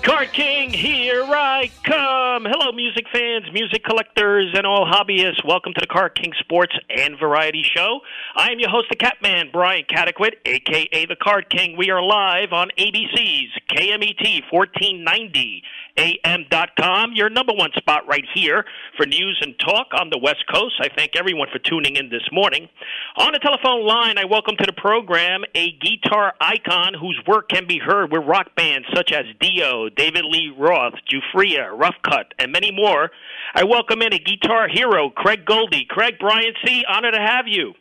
Card King, here I come. Hello, music fans, music collectors, and all hobbyists. Welcome to the Card King Sports and Variety Show. I am your host, the Catman, Brian Cataquet, a.k.a. the Card King. We are live on ABC's KMET 1490 AM.com, your number one spot right here for news and talk on the West Coast. I thank everyone for tuning in this morning. On the telephone line, I welcome to the program a guitar icon whose work can be heard with rock bands such as Dio, David Lee Roth, Giuffria, Rough Cutt, and many more. I welcome in a guitar hero, Craig Goldy. Craig, Brian C., honor to have you.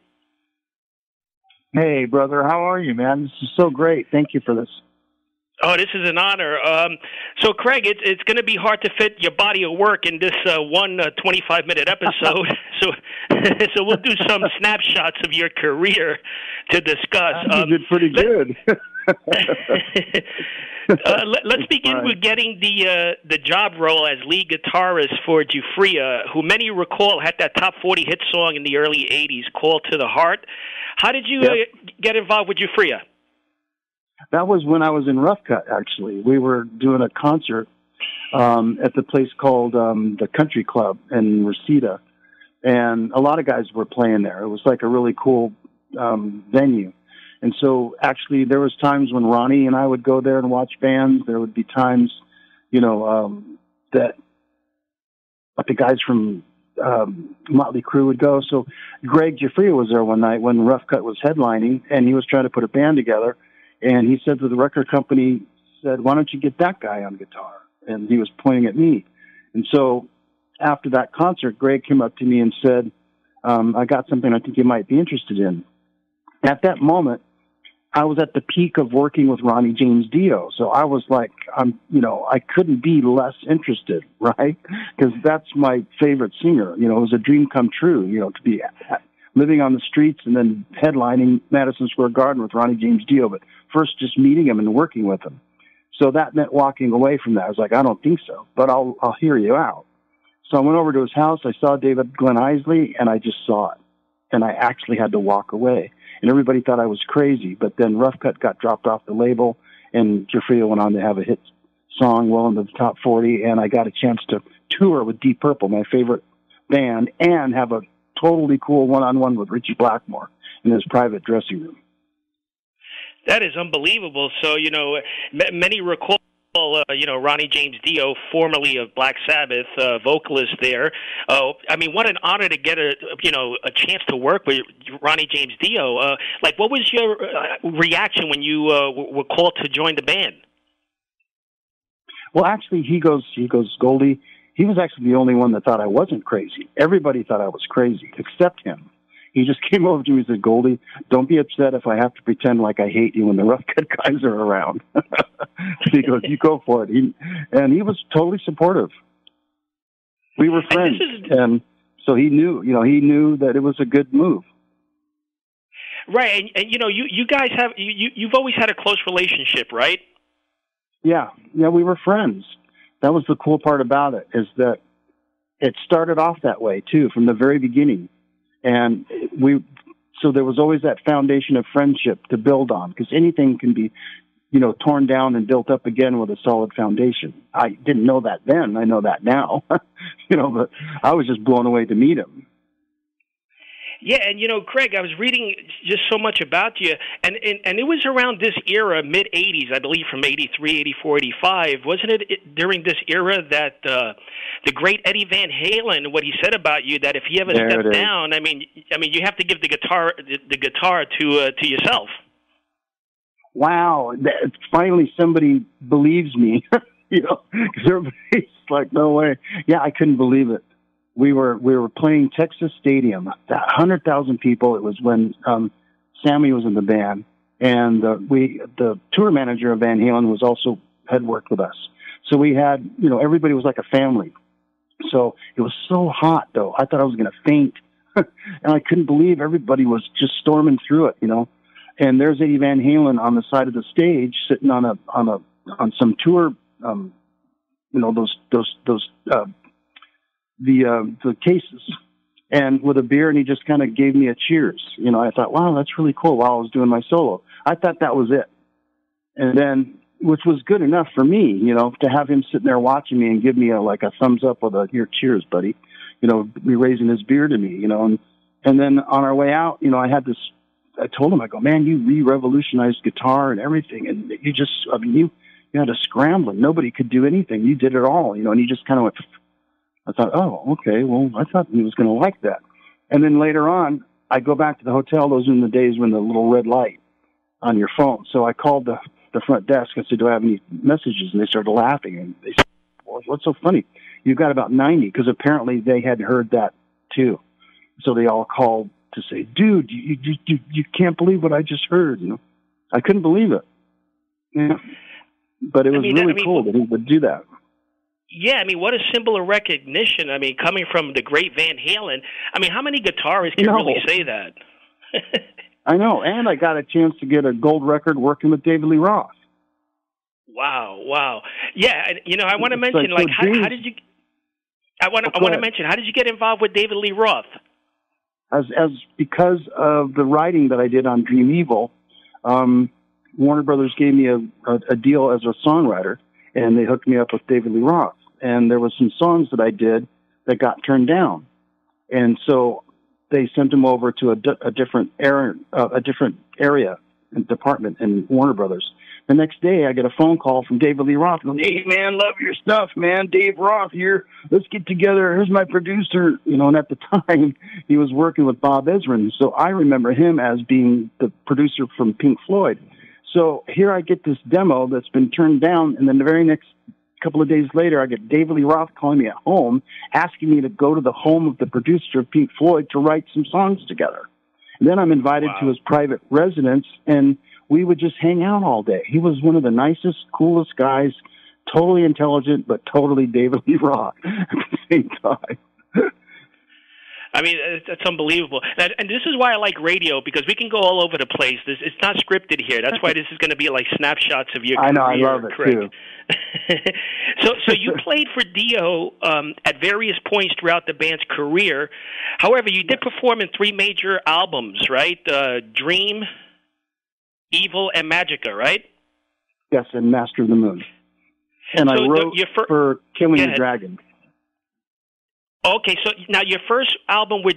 Hey, brother, how are you, man? This is so great. Thank you for this. Oh, this is an honor. So, Craig, it's going to be hard to fit your body of work in this one 25-minute episode. So we'll do some snapshots of your career to discuss. You did pretty good. Let's begin with getting the job role as lead guitarist for Giuffria, who many recall had that top 40 hit song in the early 80s, Call to the Heart. How did you get involved with Giuffria? That was when I was in Rough Cutt, actually. We were doing a concert at the place called the Country Club in Reseda, and a lot of guys were playing there. It was like a really cool venue. And so, actually, there was times when Ronnie and I would go there and watch bands. There would be times, that the guys from Motley Crue would go. So Greg Giuffria was there one night when Rough Cutt was headlining, and he was trying to put a band together. And he said to the record company, why don't you get that guy on guitar? And he was pointing at me. And so after that concert, Greg came up to me and said, I got something I think you might be interested in. At that moment, I was at the peak of working with Ronnie James Dio. So I was like, I couldn't be less interested, right? Because that's my favorite singer. It was a dream come true, to be living on the streets and then headlining Madison Square Garden with Ronnie James Dio. But first, just meeting him and working with him. So that meant walking away from that. I was like, I don't think so, but I'll hear you out. So I went over to his house. I saw David Glenn Isley, and I just saw it. And I actually had to walk away. And everybody thought I was crazy. But then Rough Cutt got dropped off the label, and Giuffria went on to have a hit song well into the top 40, and I got a chance to tour with Deep Purple, my favorite band, and have a totally cool one-on-one with Ritchie Blackmore in his private dressing room. That is unbelievable. So, many recall, Ronnie James Dio, formerly of Black Sabbath, vocalist there. What an honor to get a chance to work with Ronnie James Dio. What was your reaction when you were called to join the band? Well, actually, he goes, Goldie, he was actually the only one that thought I wasn't crazy. Everybody thought I was crazy, except him. He just came over to me and said, Goldie, don't be upset if I have to pretend like I hate you when the Rough Cutt guys are around. He goes, you go for it. And he was totally supportive. We were friends. And so he knew that it was a good move. Right. And you guys have, you've always had a close relationship, right? Yeah, we were friends. That was the cool part about it, is that it started off that way, too, from the very beginning. And so there was always that foundation of friendship to build on, because anything can be, torn down and built up again with a solid foundation. I didn't know that then. I know that now, but I was just blown away to meet him. Yeah, and Craig, I was reading just so much about you, and it was around this era, mid-'80s, I believe, from '83, '84, '85. Wasn't it during this era that the great Eddie Van Halen, what he said about you, that if he ever stepped down, you have to give the guitar to yourself. Wow, finally somebody believes me, because everybody's like, no way. Yeah, I couldn't believe it. We were playing Texas Stadium, 100,000 people. It was when Sammy was in the band, and the tour manager of Van Halen had worked with us. So we had, everybody was like a family. So it was so hot, though. I thought I was going to faint, and I couldn't believe everybody was just storming through it, And there's Eddie Van Halen on the side of the stage, sitting on some tour, the cases, and with a beer, and he just kind of gave me a cheers. I thought, wow, that's really cool, while I was doing my solo. I thought that was it. And then which was good enough for me, you know, to have him sitting there watching me and give me like a thumbs up with a, here, cheers, buddy, you know, be raising his beer to me, you know, and then on our way out, you know, I told him, I go, man, you re-revolutionized guitar and everything. And you just, I mean, you had to scramble. Nobody could do anything. You did it all, you know, and he just kind of went, I thought, oh, okay, well, I thought he was going to like that. And then later on, I go back to the hotel. Those are in the days when the little red light on your phone. So I called the front desk. I said, do I have any messages? And they started laughing. And they said, well, what's so funny? You've got about 90, because apparently they had heard that too. So they all called to say, dude, you can't believe what I just heard. You know, I couldn't believe it. Yeah. But it was really cool that he would do that. Yeah, I mean, what a symbol of recognition. I mean, coming from the great Van Halen, I mean, how many guitarists can really say that? I know, and I got a chance to get a gold record working with David Lee Roth. Wow. Yeah, and, you know, I want to mention, like, how did you... I want to mention, how did you get involved with David Lee Roth? Because of the writing that I did on Dream Evil, Warner Brothers gave me a deal as a songwriter, and they hooked me up with David Lee Roth. And there was some songs that I did that got turned down, and so they sent him over to a different area and department in Warner Brothers. The next day, I get a phone call from David Lee Roth going, hey, man, love your stuff, man. Dave Roth here. Let's get together. Here's my producer. You know, and at the time, he was working with Bob Ezrin. So I remember him as being the producer from Pink Floyd. So here I get this demo that's been turned down, and then the very next couple of days later, I get David Lee Roth calling me at home, asking me to go to the home of the producer of Pink Floyd to write some songs together. And then I'm invited to his private residence, and we would just hang out all day. He was one of the nicest, coolest guys, totally intelligent, but totally David Lee Roth at the same time. I mean, that's unbelievable. And this is why I like radio, because we can go all over the place. It's not scripted here. That's why this is going to be like snapshots of your career. I know, I love it, Craig. Too. So you played for Dio at various points throughout the band's career. However, you did perform in 3 major albums, right? Dream, Evil, and Magica, right? Yes, and Master of the Moon. And so I wrote for Killing the Dragon. Okay, so now your first album with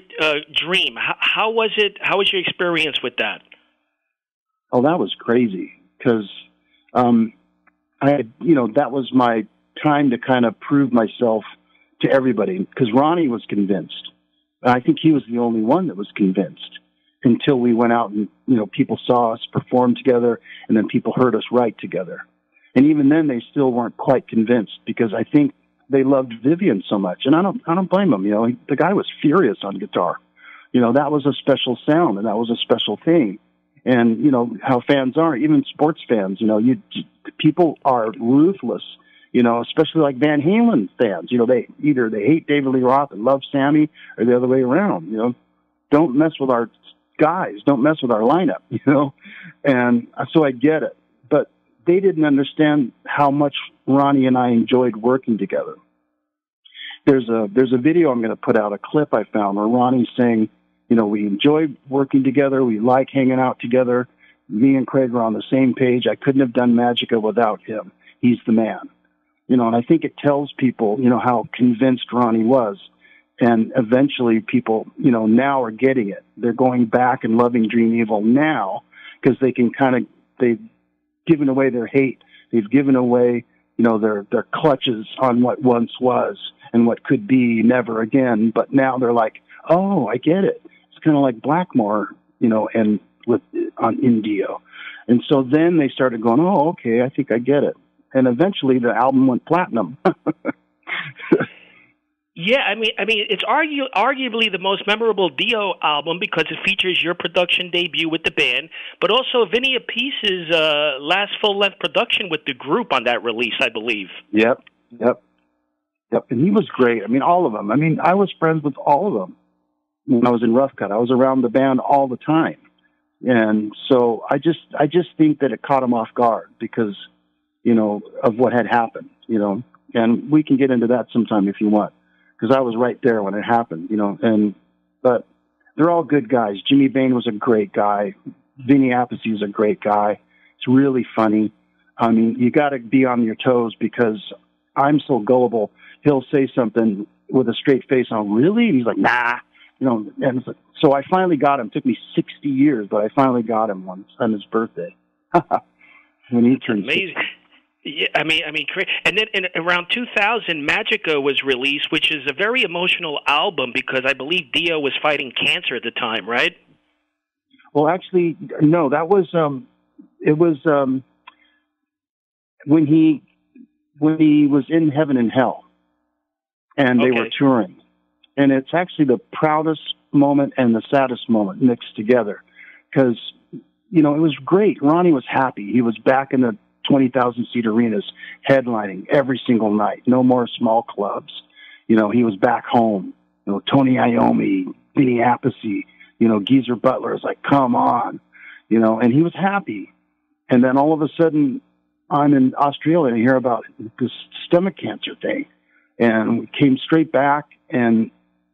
Dream, how was it? How was your experience with that? Oh, that was crazy, because that was my time to kind of prove myself to everybody, because Ronnie was convinced. I think he was the only one that was convinced until we went out and, you know, people saw us perform together, and then people heard us write together. And even then, they still weren't quite convinced, because I think they loved Vivian so much, and I don't blame them. You know, the guy was furious on guitar. You know, that was a special sound, and that was a special thing. And you know how fans are, even sports fans. You know, people are ruthless. You know, especially like Van Halen fans. You know, they hate David Lee Roth and love Sammy, or the other way around. You know, don't mess with our guys. Don't mess with our lineup. You know, and so I get it, but they didn't understand how much Ronnie and I enjoyed working together. There's a video I'm going to put out, a clip I found where Ronnie's saying, you know, we enjoy working together. We like hanging out together. Me and Craig are on the same page. I couldn't have done Magica without him. He's the man. You know, and I think it tells people, you know, how convinced Ronnie was. And eventually people, you know, now are getting it. They're going back and loving Dream Evil now, because they can they've given away their hate. They've given away, you know, their clutches on what once was and what could be never again. But now they're like, oh, I get it. It's kind of like Blackmore, you know, and in Dio. And so then they started going, oh, okay, I think I get it. And eventually the album went platinum. Yeah, I mean, it's arguably the most memorable Dio album because it features your production debut with the band, but also Vinny Appice's last full-length production with the group on that release, I believe. Yep. And he was great. I mean, all of them. I mean, I was friends with all of them when I was in Rough Cutt. I was around the band all the time, and so I just think that it caught him off guard because, you know, of what had happened. You know, and we can get into that sometime if you want. Because I was right there when it happened, you know, but they're all good guys. Jimmy Bain was a great guy. Vinny Appice is a great guy. It's really funny. I mean, you got to be on your toes because I'm so gullible. He'll say something with a straight face. On really? And he's like, nah, you know. And so I finally got him. It took me 60 years, but I finally got him once on his birthday when he turned 60. Yeah, I mean, and then in around 2000, Magica was released, which is a very emotional album because I believe Dio was fighting cancer at the time, right? Well, actually, no. That was it was when he was in Heaven and Hell, and they were touring, and it's actually the proudest moment and the saddest moment mixed together, because you know it was great. Ronnie was happy. He was back in the 20,000-seat arenas, headlining every single night. No more small clubs. You know, he was back home. You know, Tony Iommi, Vinny Appice, you know, Geezer Butler is like, come on, you know, and he was happy. And then all of a sudden, I'm in Australia and I hear about this stomach cancer thing. And we came straight back and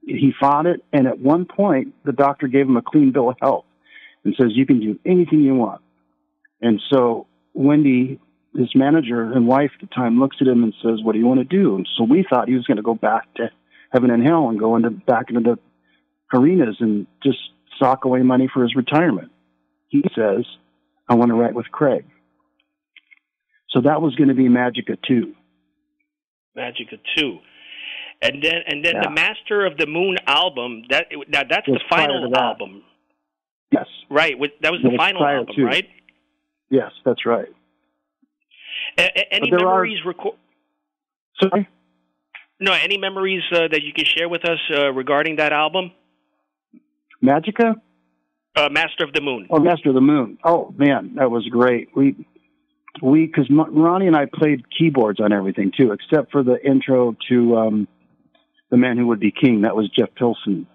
he fought it. And at one point, the doctor gave him a clean bill of health and says, you can do anything you want. And so Wendy, his manager and wife at the time, looks at him and says, what do you want to do? And so we thought he was going to go back to Heaven and Hell and go back into the arenas and just sock away money for his retirement. He says, I want to write with Craig. So that was going to be Magica 2. Magica 2. And then the Master of the Moon album, that's the final album. Yes. Right. That was the final album, right? Yes, that's right. Any memories? Sorry? No, any memories that you can share with us regarding that album? Magica? Master of the Moon. Oh, Master of the Moon. Oh, man, that was great. Because Ronnie and I played keyboards on everything, too, except for the intro to The Man Who Would Be King. That was Jeff Pilson.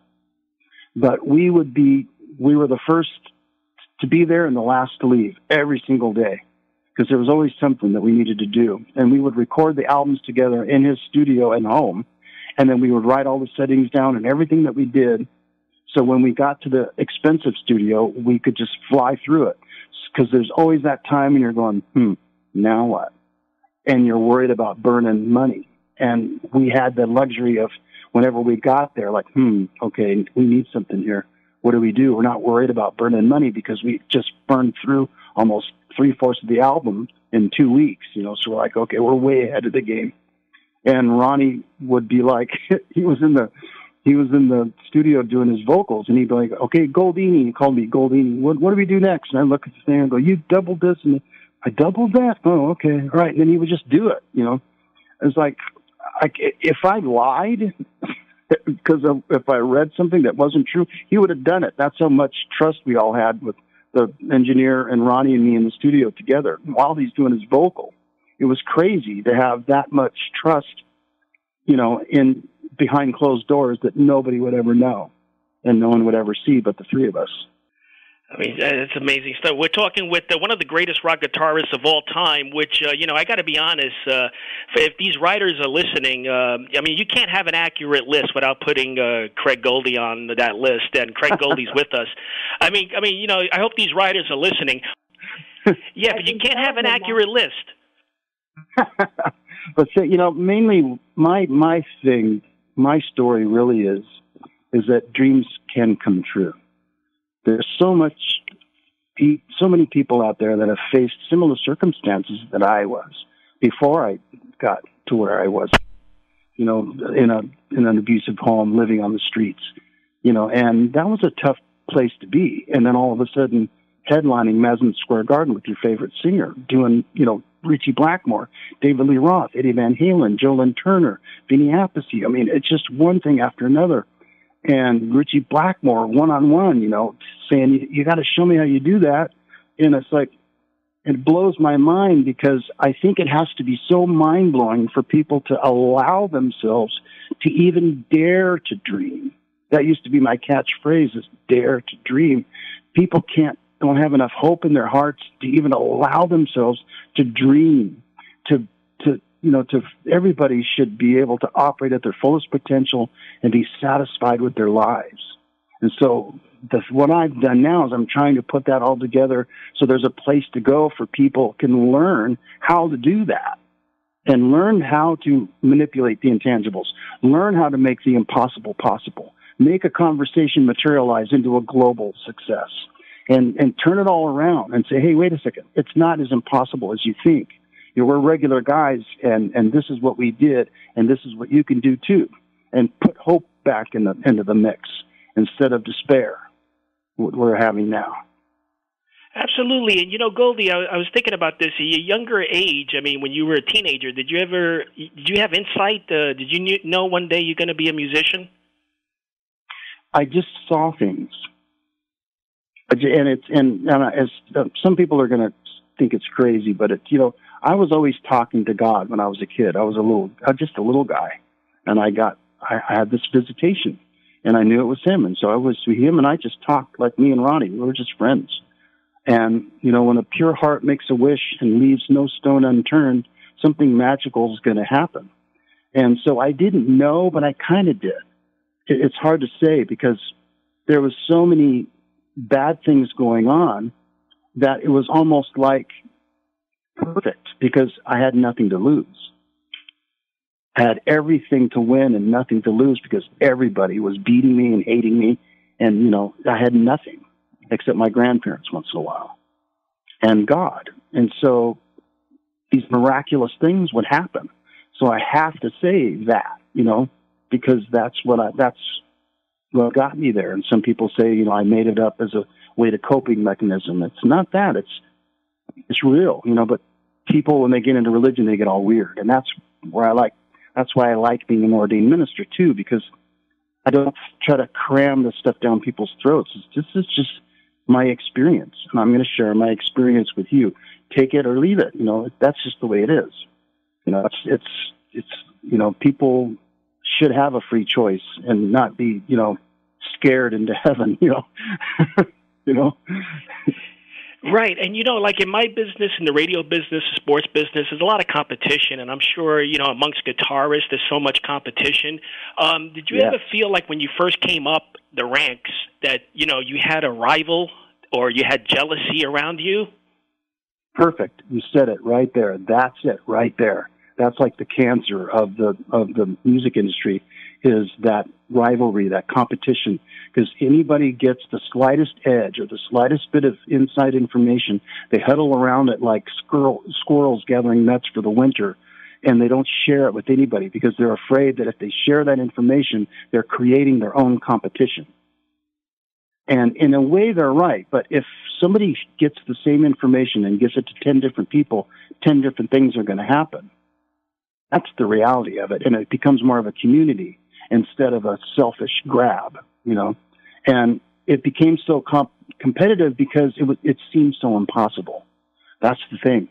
But we were the first to be there and the last to leave every single day, because there was always something that we needed to do. And we would record the albums together in his studio and home, and then we would write all the settings down and everything that we did. So when we got to the expensive studio, we could just fly through it, because there's always that time when you're going, now what? And you're worried about burning money. And we had the luxury of, whenever we got there, like, okay, we need something here. What do we do? We're not worried about burning money because we just burned through almost 3/4 of the album in 2 weeks, you know, so we're like, okay, we're way ahead of the game. And Ronnie would be like, he was in the studio doing his vocals, and he'd be like, okay, Goldini, he called me Goldini, what do we do next? And I look at the thing and go, you doubled this, and I doubled that? Oh, okay, all right. And then he would just do it, you know. It's like, if I lied, because if I read something that wasn't true, he would have done it. That's how much trust we all had with the engineer and Ronnie and me in the studio together while he's doing his vocal. It was crazy to have that much trust, you know, in behind closed doors that nobody would ever know and no one would ever see but the three of us. I mean, it's amazing stuff. We're talking with one of the greatest rock guitarists of all time, which, you know, I got to be honest, if these writers are listening, I mean, you can't have an accurate list without putting Craig Goldy on that list, and Craig Goldy's with us. I mean, you know, I hope these writers are listening. Yeah, but you can't have an accurate list. But, you know, mainly my story really is that dreams can come true. There's so many people out there that have faced similar circumstances that I was before I got to where I was, you know, in an abusive home, living on the streets, you know, and that was a tough place to be. And then all of a sudden, headlining Madison Square Garden with your favorite singer, doing, you know, Ritchie Blackmore, David Lee Roth, Eddie Van Halen, Joe Lynn Turner, Vinny Appice. I mean, it's just one thing after another. And Ritchie Blackmore, one-on-one, you know, saying, you got to show me how you do that. And it's like, it blows my mind, because I think it has to be so mind-blowing for people to allow themselves to even dare to dream. That used to be my catchphrase, is dare to dream. People don't have enough hope in their hearts to even allow themselves to dream, everybody should be able to operate at their fullest potential and be satisfied with their lives. And so what I've done now is I'm trying to put that all together so there's a place to go for people can learn how to do that and learn how to manipulate the intangibles, learn how to make the impossible possible, make a conversation materialize into a global success, and turn it all around and say, hey, wait a second, it's not as impossible as you think. You know, we're regular guys, and this is what we did, and this is what you can do too, and put hope back into the mix instead of despair, what we're having now. Absolutely. And, you know, Goldy, I was thinking about this. At your younger age, I mean, when you were a teenager, did you have insight? Did you know one day you're going to be a musician? I just saw things. And as some people are going to think it's crazy, but you know, I was always talking to God when I was a kid. I was just a little guy, and I had this visitation, and I knew it was him. And so him and I just talked like me and Ronnie. We were just friends. And, you know, when a pure heart makes a wish and leaves no stone unturned, something magical is going to happen. And so I didn't know, but I kind of did. It's hard to say because there was so many bad things going on that it was almost like perfect because I had nothing to lose. I had everything to win and nothing to lose because everybody was beating me and hating me. And, you know, I had nothing except my grandparents once in a while and God. And so these miraculous things would happen. So I have to say that, you know, because that's what got me there. And some people say, you know, I made it up as a way to coping mechanism. It's not that. It's real, you know, but people, when they get into religion, they get all weird. And that's why I like being an ordained minister too, because I don't try to cram this stuff down people's throats. This is just my experience, and I'm going to share my experience with you. Take it or leave it. You know, that's just the way it is. You know, it's you know, people should have a free choice and not be, you know, scared into heaven. You know, you know. Right. And, you know, like in my business, in the radio business, sports business, there's a lot of competition. And I'm sure, you know, amongst guitarists, there's so much competition. Did you ever feel like when you first came up the ranks that, you know, you had a rival or you had jealousy around you? Perfect. You said it right there. That's it right there. That's like the cancer of the music industry is that rivalry, that competition. Because anybody gets the slightest edge or the slightest bit of inside information, they huddle around it like squirrels gathering nuts for the winter, and they don't share it with anybody because they're afraid that if they share that information, they're creating their own competition. And in a way, they're right. But if somebody gets the same information and gives it to 10 different people, 10 different things are going to happen. That's the reality of it. And it becomes more of a community instead of a selfish grab, you know. And it became so competitive because it seemed so impossible. That's the thing.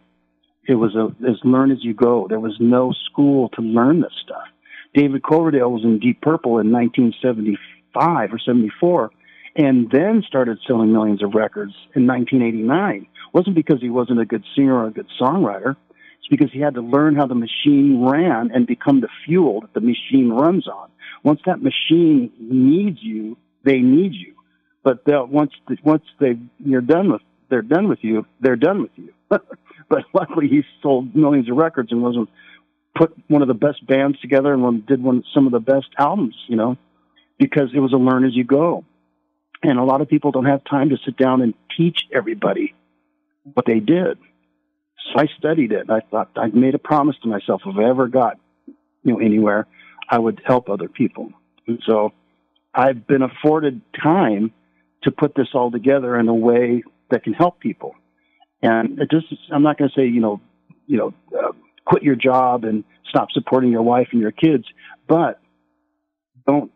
It was as learn as you go. There was no school to learn this stuff. David Coverdale was in Deep Purple in 1975 or 74, and then started selling millions of records in 1989. It wasn't because he wasn't a good singer or a good songwriter. It's because he had to learn how the machine ran and become the fuel that the machine runs on. Once that machine needs you, they need you. But once they're done with you. But luckily, he sold millions of records and put one of the best bands together and did some of the best albums, you know, because it was a learn as you go. And a lot of people don't have time to sit down and teach everybody what they did. So I studied it. I thought I made a promise to myself if I ever got, you know, anywhere, I would help other people. And so I've been afforded time to put this all together in a way that can help people. And I'm not going to say, quit your job and stop supporting your wife and your kids, but don't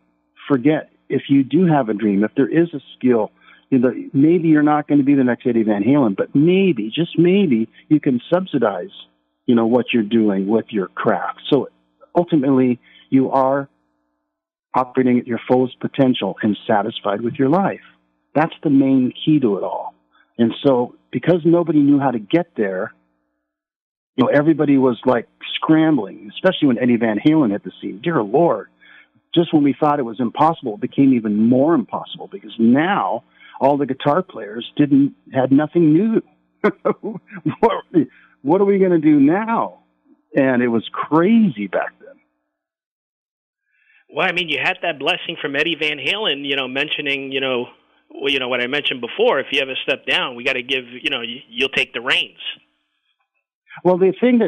forget, if you do have a dream, if there is a skill, you know, maybe you're not going to be the next Eddie Van Halen, but maybe, just maybe, you can subsidize, you know, what you're doing with your craft. So ultimately, you are operating at your fullest potential and satisfied with your life. That's the main key to it all. And so, because nobody knew how to get there, you know, everybody was like scrambling, especially when Eddie Van Halen hit the scene. Dear Lord, just when we thought it was impossible, it became even more impossible because now all the guitar players had nothing new. What are we going to do now? And it was crazy back then. Well, I mean, you had that blessing from Eddie Van Halen, mentioning, what I mentioned before. If you ever step down, we got to give, you'll take the reins. Well, the thing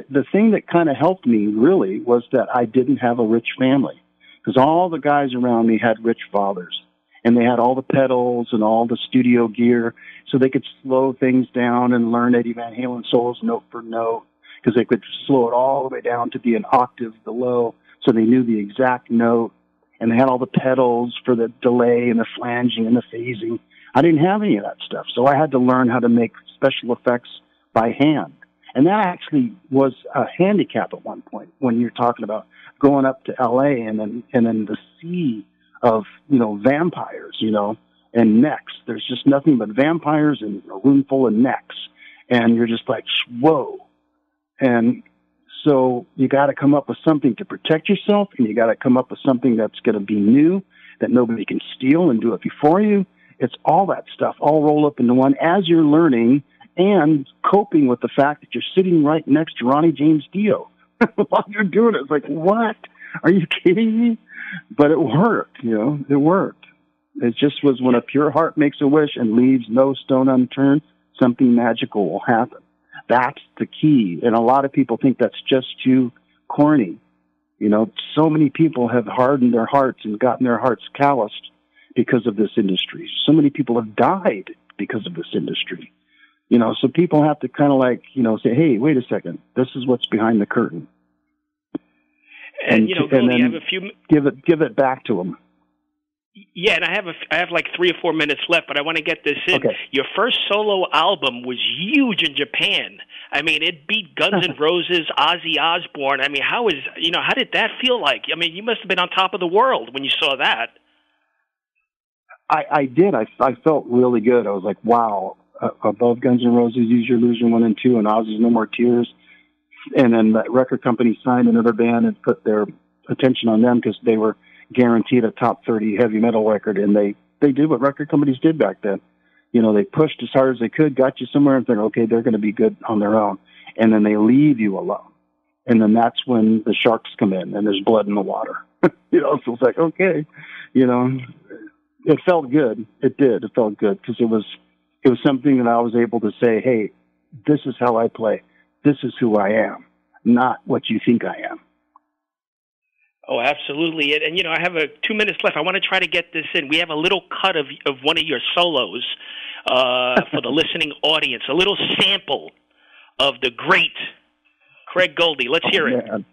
that kind of helped me really was that I didn't have a rich family, because all the guys around me had rich fathers, and they had all the pedals and all the studio gear, so they could slow things down and learn Eddie Van Halen solos note for note, because they could slow it all the way down to be an octave below, so they knew the exact note, and they had all the pedals for the delay and the flanging and the phasing. I didn't have any of that stuff, so I had to learn how to make special effects by hand. And that actually was a handicap at one point when you're talking about going up to L.A. and then the sea of, vampires, and necks. There's just nothing but vampires and a room full of necks. And you're just like, whoa. And so you got to come up with something to protect yourself, and you got to come up with something that's going to be new, that nobody can steal and do it before you. It's all that stuff all rolled up into one as you're learning and coping with the fact that you're sitting right next to Ronnie James Dio while you're doing it. It's like, what? Are you kidding me? But it worked, it worked. It just was when a pure heart makes a wish and leaves no stone unturned, something magical will happen. That's the key. And a lot of people think that's just too corny. So many people have hardened their hearts and gotten their hearts calloused because of this industry. So many people have died because of this industry. So people have to kind of say, hey, wait a second, this is what's behind the curtain. And Goldie, I have a few... Give it back to them. Yeah, and I have like 3 or 4 minutes left, but I want to get this in. Okay. Your first solo album was huge in Japan. I mean, it beat Guns N' Roses, Ozzy Osbourne. I mean, how did that feel like? I mean, you must have been on top of the world when you saw that. I did. I felt really good. I was like, wow. Above Guns N' Roses, Use Your Illusion 1 and 2, and Ozzy's No More Tears. And then that record company signed another band and put their attention on them because they were guaranteed a top 30 heavy metal record. And they did what record companies did back then. They pushed as hard as they could, got you somewhere, and said, okay, they're going to be good on their own. And then they leave you alone. And then that's when the sharks come in and there's blood in the water. So it's like, okay, it felt good. It did. It felt good because it was something that I was able to say, hey, this is how I play. This is who I am, not what you think I am. Oh, absolutely. And I have 2 minutes left. I want to try to get this in. We have a little cut of one of your solos for the listening audience, a little sample of the great Craig Goldy. Let's hear it. Man.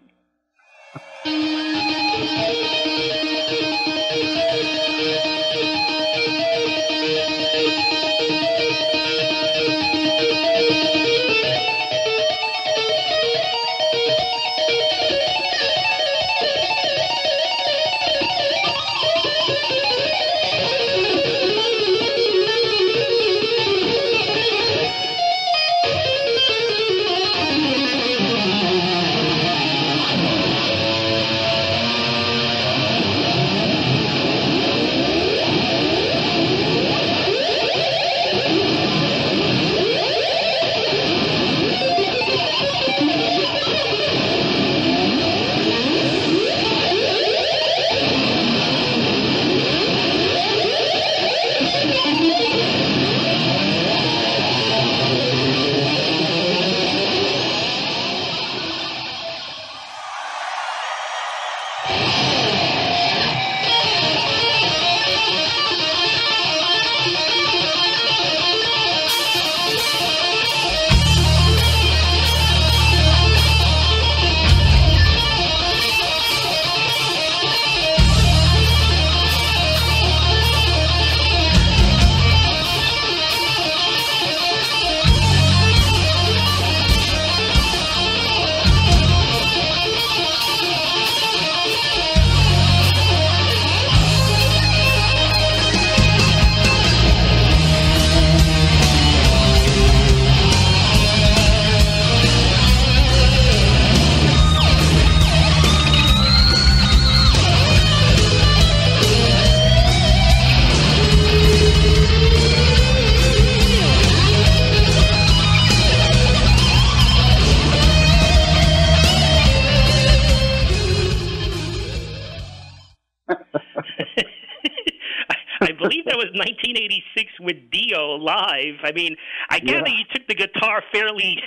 that was 1986 with Dio live. I mean, I gather you took the guitar fairly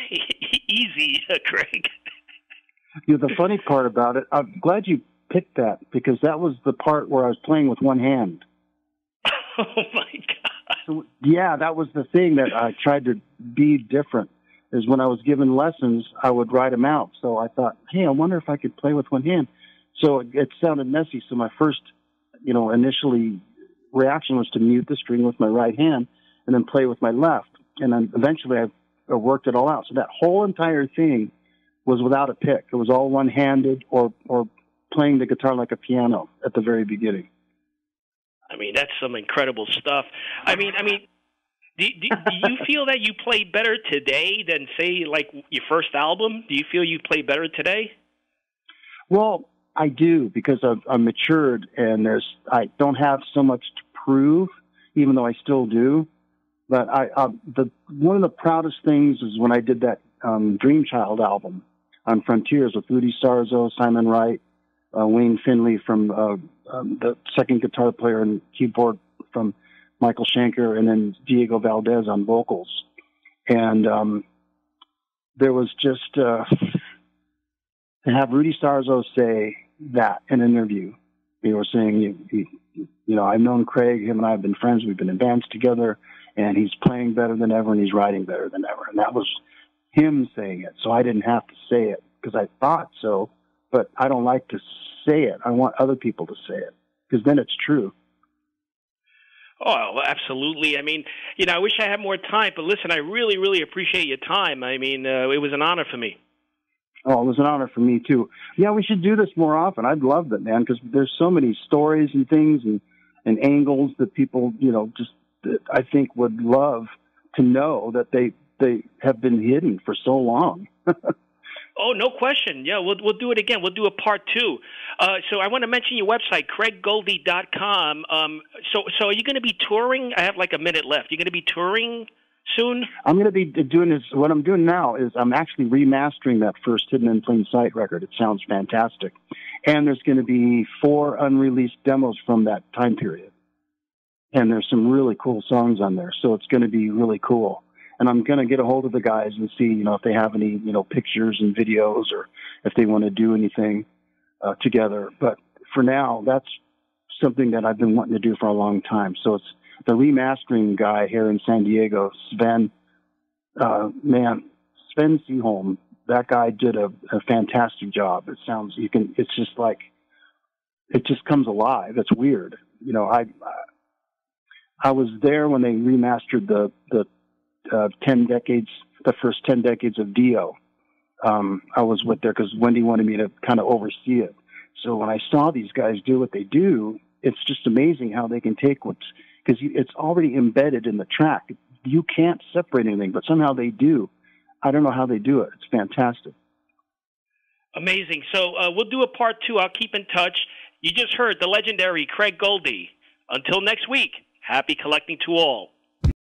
easy, Craig. Yeah, the funny part about it, I'm glad you picked that, because that was the part where I was playing with one hand. Oh, my God. So, yeah, that was the thing that I tried to be different, is when I was given lessons, I would write them out. So I thought, hey, I wonder if I could play with one hand. So it sounded messy. So my first, initially reaction was to mute the string with my right hand and then play with my left. And then eventually I worked it all out. So that whole entire thing was without a pick. It was all one-handed or playing the guitar like a piano at the very beginning. I mean, that's some incredible stuff. I mean, do you feel that you play better today than, say, like your first album? Do you feel you play better today? Well, I do, because I've matured, and I don't have so much to prove, even though I still do. But one of the proudest things is when I did that Dream Child album on Frontiers with Rudy Sarzo, Simon Wright, Wayne Finley from the second guitar player and keyboard from Michael Schenker, and then Diego Valdez on vocals. And there was just to have Rudy Sarzo say that in an interview. He was saying, I've known Craig, him and I have been friends, we've been in bands together, and he's playing better than ever, and he's writing better than ever. And that was him saying it, so I didn't have to say it, because I thought so, but I don't like to say it. I want other people to say it, because then it's true. Oh, absolutely. I mean, I wish I had more time, but listen, I really, really appreciate your time. I mean, it was an honor for me. Oh, it was an honor for me, too. Yeah, we should do this more often. I'd love it, man, because there's so many stories and things and angles that people, that I think would love to know that they have been hidden for so long. Oh, no question. Yeah, we'll do it again. We'll do a part 2. So I want to mention your website, CraigGoldy.com. So are you going to be touring? I have like a minute left. You're going to be touring soon? I'm going to be doing this. What I'm doing now is I'm actually remastering that first Hidden in Plain Sight record. It sounds fantastic. And there's going to be 4 unreleased demos from that time period. And there's some really cool songs on there. So it's going to be really cool. And I'm going to get a hold of the guys and see, if they have any, pictures and videos, or if they want to do anything together. But for now, that's something that I've been wanting to do for a long time. So it's the remastering guy here in San Diego, Sven Seaholm. That guy did a fantastic job. It's just like, it just comes alive. It's weird. I was there when they remastered the 10 decades, the first 10 decades of Dio. I was with there because Wendy wanted me to kind of oversee it. So when I saw these guys do what they do, it's just amazing how they can take because it's already embedded in the track. You can't separate anything, but somehow they do. I don't know how they do it. It's fantastic. Amazing. So we'll do a part 2. I'll keep in touch. You just heard the legendary Craig Goldy. Until next week, happy collecting to all.